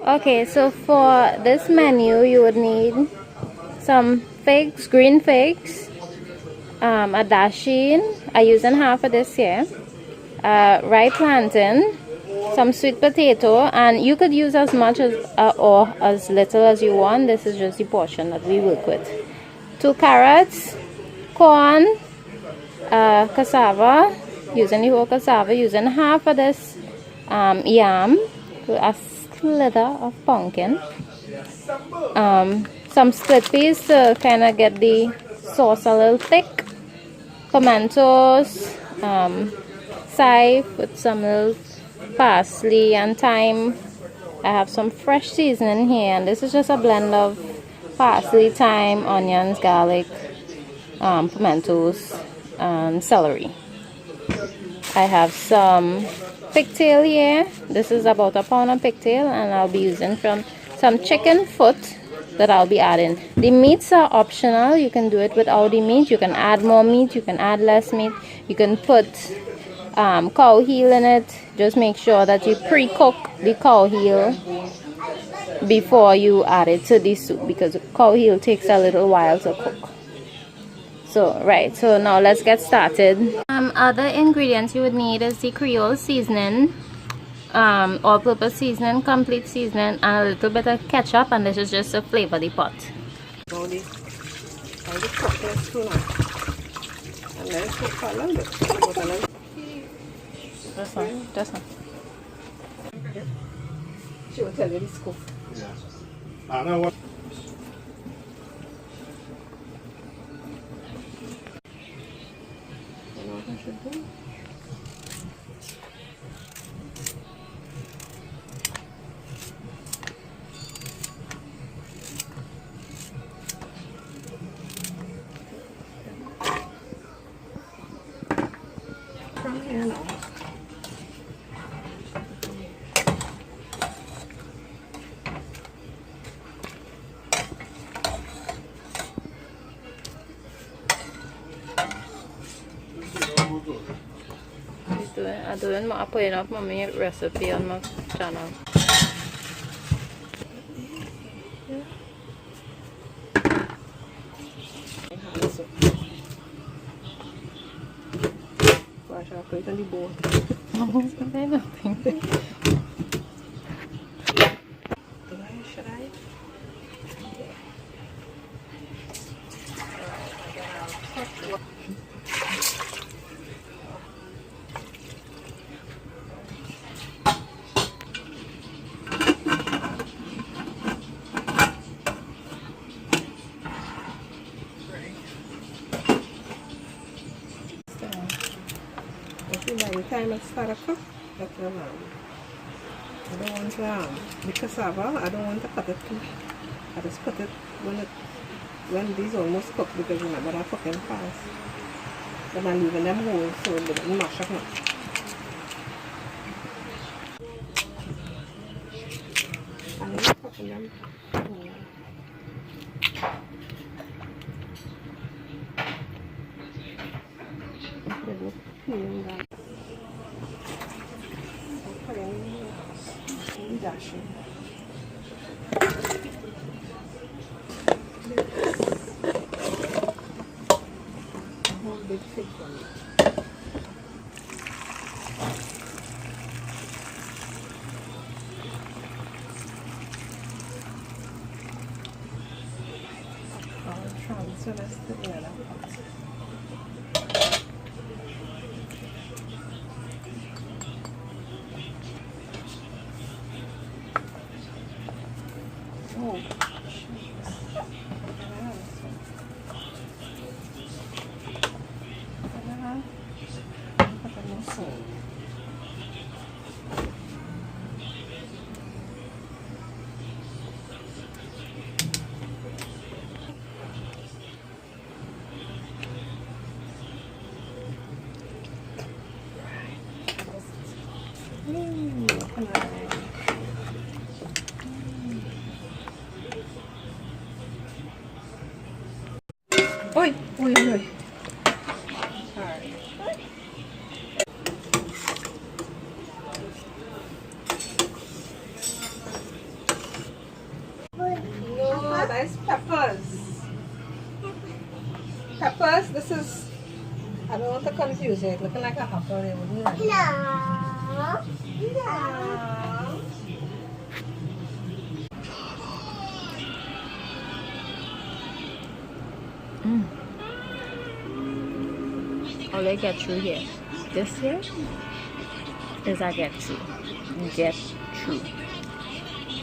Okay, so for this menu, you would need some figs, green figs, a dasheen. I'm using half of this here. Ripe plantain, some sweet potato, and you could use as much as or as little as you want. This is just the portion that we work with. 2 carrots, corn, cassava, using the whole cassava, using half of this yam, a slither of pumpkin, some split peas to kind of get the sauce a little thick, pimentos, chive with some little parsley and thyme. I have some fresh seasoning here, and this is just a blend of parsley, thyme, onions, garlic, pimentos, and celery. I have some pigtail here. This is about a pound of pigtail, and I'll be using from some chicken foot that I'll be adding. The meats are optional. You can do it without the meat. You can add more meat, you can add less meat. You can put cow heel in it. Just make sure that you pre-cook the cow heel before you add it to the soup, because the cow heel takes a little while to cook. So now let's get started. Other ingredients you would need is the Creole seasoning, all-purpose seasoning, complete seasoning, and a little bit of ketchup, and this is just to flavor the pot. Just one. She will tell you the scoop. Yeah. I know what. You know what I should do? From here now. I'm doing my putting up my recipe on my channel. Wash out it on the bowl. Nothing. Should I? By the time I start to cook, that's I don't want the cassava, I don't want to cut it too. I just put it when these almost cooked, because remember they're cooking fast. But I'm leaving them whole so they don't mash up much. And I'm cooking them whole. Peeling that. Dashing. Whole big fig one. I'll transfer this to the other part. Oh, oi, oi, oi. Alright. nice peppers. Peppers, this is, I don't want to confuse it. Looking like a hopper, it wouldn't like it. No. No. All I get through here, this here is I get through. Get through.